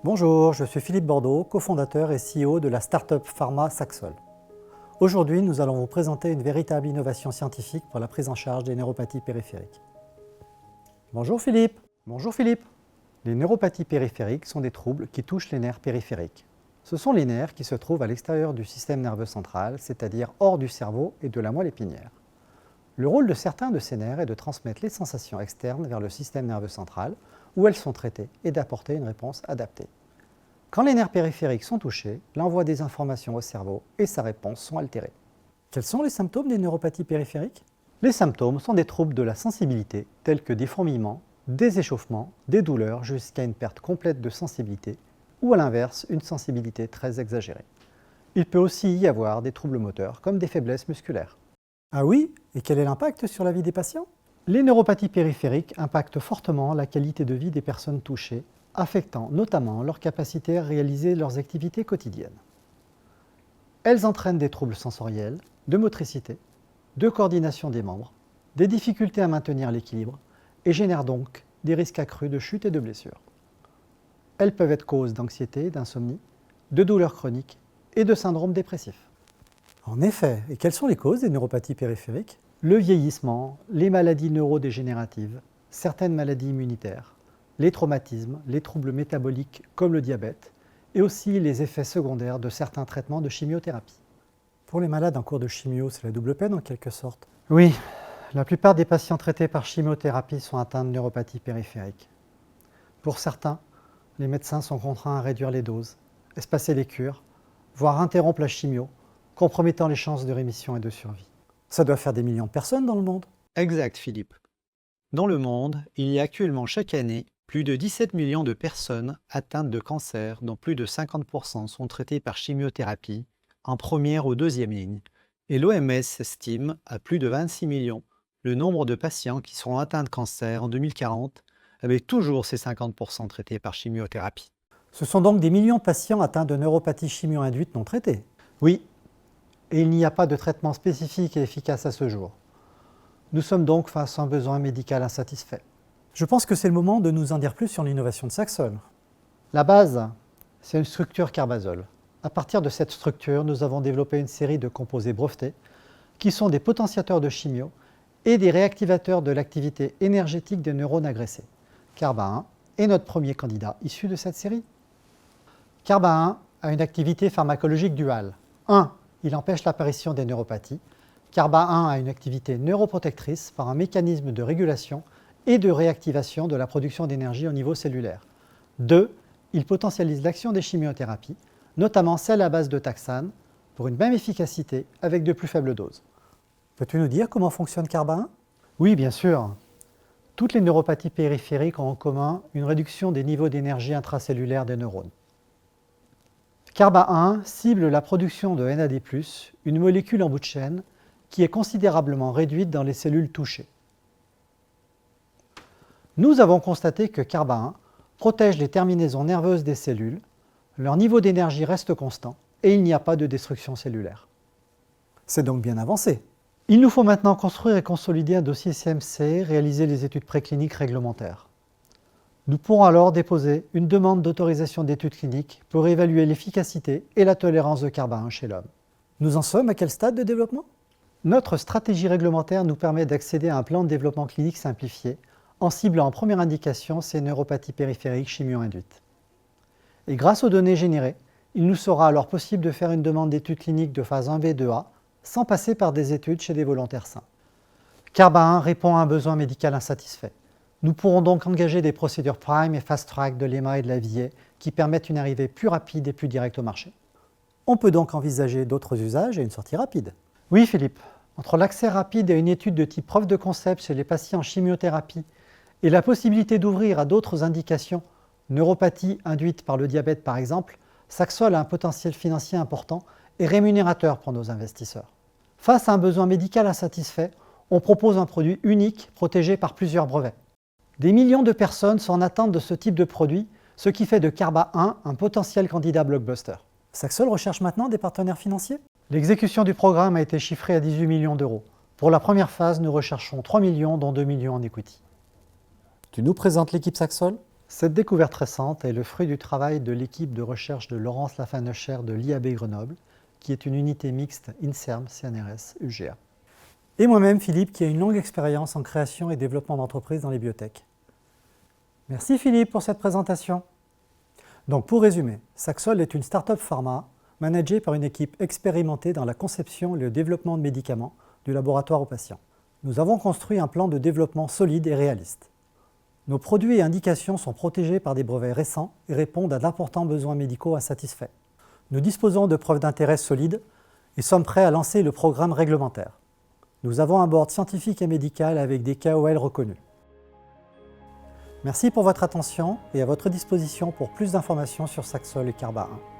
Bonjour, je suis Philippe Bordeaux, cofondateur et CEO de la start-up pharma Saxol. Aujourd'hui, nous allons vous présenter une véritable innovation scientifique pour la prise en charge des neuropathies périphériques. Bonjour Philippe. Bonjour Philippe. Les neuropathies périphériques sont des troubles qui touchent les nerfs périphériques. Ce sont les nerfs qui se trouvent à l'extérieur du système nerveux central, c'est-à-dire hors du cerveau et de la moelle épinière. Le rôle de certains de ces nerfs est de transmettre les sensations externes vers le système nerveux central, où elles sont traitées, et d'apporter une réponse adaptée. Quand les nerfs périphériques sont touchés, l'envoi des informations au cerveau et sa réponse sont altérés. Quels sont les symptômes des neuropathies périphériques? Les symptômes sont des troubles de la sensibilité, tels que des fourmillements, des échauffements, des douleurs jusqu'à une perte complète de sensibilité, ou à l'inverse, une sensibilité très exagérée. Il peut aussi y avoir des troubles moteurs, comme des faiblesses musculaires. Ah oui? Et quel est l'impact sur la vie des patients? Les neuropathies périphériques impactent fortement la qualité de vie des personnes touchées, affectant notamment leur capacité à réaliser leurs activités quotidiennes. Elles entraînent des troubles sensoriels, de motricité, de coordination des membres, des difficultés à maintenir l'équilibre et génèrent donc des risques accrus de chute et de blessures. Elles peuvent être cause d'anxiété, d'insomnie, de douleurs chroniques et de syndromes dépressifs. En effet, et quelles sont les causes des neuropathies périphériques? Le vieillissement, les maladies neurodégénératives, certaines maladies immunitaires, les traumatismes, les troubles métaboliques comme le diabète et aussi les effets secondaires de certains traitements de chimiothérapie. Pour les malades en cours de chimio, c'est la double peine en quelque sorte? Oui, la plupart des patients traités par chimiothérapie sont atteints de neuropathie périphérique. Pour certains, les médecins sont contraints à réduire les doses, espacer les cures, voire interrompre la chimio, compromettant les chances de rémission et de survie. Ça doit faire des millions de personnes dans le monde. Exact, Philippe. Dans le monde, il y a actuellement chaque année plus de 17 millions de personnes atteintes de cancer, dont plus de 50% sont traitées par chimiothérapie, en première ou deuxième ligne. Et l'OMS estime à plus de 26 millions le nombre de patients qui seront atteints de cancer en 2040, avec toujours ces 50% traités par chimiothérapie. Ce sont donc des millions de patients atteints de neuropathie chimio-induite non traitée. Oui, et il n'y a pas de traitement spécifique et efficace à ce jour. Nous sommes donc face à un besoin médical insatisfait. Je pense que c'est le moment de nous en dire plus sur l'innovation de Saxol. La base, c'est une structure carbazole. À partir de cette structure, nous avons développé une série de composés brevetés qui sont des potentiateurs de chimio et des réactivateurs de l'activité énergétique des neurones agressés. Carba-1 est notre premier candidat issu de cette série. Carba-1 a une activité pharmacologique duale. 1. Il empêche l'apparition des neuropathies. Carba-1 a une activité neuroprotectrice par un mécanisme de régulation et de réactivation de la production d'énergie au niveau cellulaire. 2. Il potentialise l'action des chimiothérapies, notamment celles à base de taxane, pour une même efficacité avec de plus faibles doses. Peux-tu nous dire comment fonctionne Carba-1? Oui, bien sûr. Toutes les neuropathies périphériques ont en commun une réduction des niveaux d'énergie intracellulaire des neurones. Carba-1 cible la production de NAD+, une molécule en bout de chaîne qui est considérablement réduite dans les cellules touchées. Nous avons constaté que Carba-1 protège les terminaisons nerveuses des cellules, leur niveau d'énergie reste constant et il n'y a pas de destruction cellulaire. C'est donc bien avancé. Il nous faut maintenant construire et consolider un dossier CMC, réaliser les études précliniques réglementaires. Nous pourrons alors déposer une demande d'autorisation d'études cliniques pour évaluer l'efficacité et la tolérance de Carba-1 chez l'homme. Nous en sommes à quel stade de développement? Notre stratégie réglementaire nous permet d'accéder à un plan de développement clinique simplifié en ciblant en première indication ces neuropathies périphériques chimio-induites. Et grâce aux données générées, il nous sera alors possible de faire une demande d'études cliniques de phase 1B/2A sans passer par des études chez des volontaires sains. Carba-1 répond à un besoin médical insatisfait. Nous pourrons donc engager des procédures Prime et Fast Track de l'EMA et de la FDA qui permettent une arrivée plus rapide et plus directe au marché. On peut donc envisager d'autres usages et une sortie rapide. Oui Philippe, entre l'accès rapide à une étude de type preuve de concept chez les patients en chimiothérapie et la possibilité d'ouvrir à d'autres indications, neuropathie induite par le diabète par exemple, Saxol a un potentiel financier important et rémunérateur pour nos investisseurs. Face à un besoin médical insatisfait, on propose un produit unique protégé par plusieurs brevets. Des millions de personnes sont en attente de ce type de produit, ce qui fait de Carba-1 un potentiel candidat blockbuster. Saxol recherche maintenant des partenaires financiers? L'exécution du programme a été chiffrée à 18 millions d'euros. Pour la première phase, nous recherchons 3 millions, dont 2 millions en equity. Tu nous présentes l'équipe Saxol? Cette découverte récente est le fruit du travail de l'équipe de recherche de Laurence Lafanneuchère de l'IAB Grenoble, qui est une unité mixte INSERM-CNRS-UGA. Et moi-même, Philippe, qui a une longue expérience en création et développement d'entreprises dans les biotech. Merci Philippe pour cette présentation. Donc pour résumer, Saxol est une start-up pharma managée par une équipe expérimentée dans la conception et le développement de médicaments du laboratoire aux patients. Nous avons construit un plan de développement solide et réaliste. Nos produits et indications sont protégés par des brevets récents et répondent à d'importants besoins médicaux insatisfaits. Nous disposons de preuves d'intérêt solides et sommes prêts à lancer le programme réglementaire. Nous avons un board scientifique et médical avec des KOL reconnus. Merci pour votre attention et à votre disposition pour plus d'informations sur Saxol et Carba 1.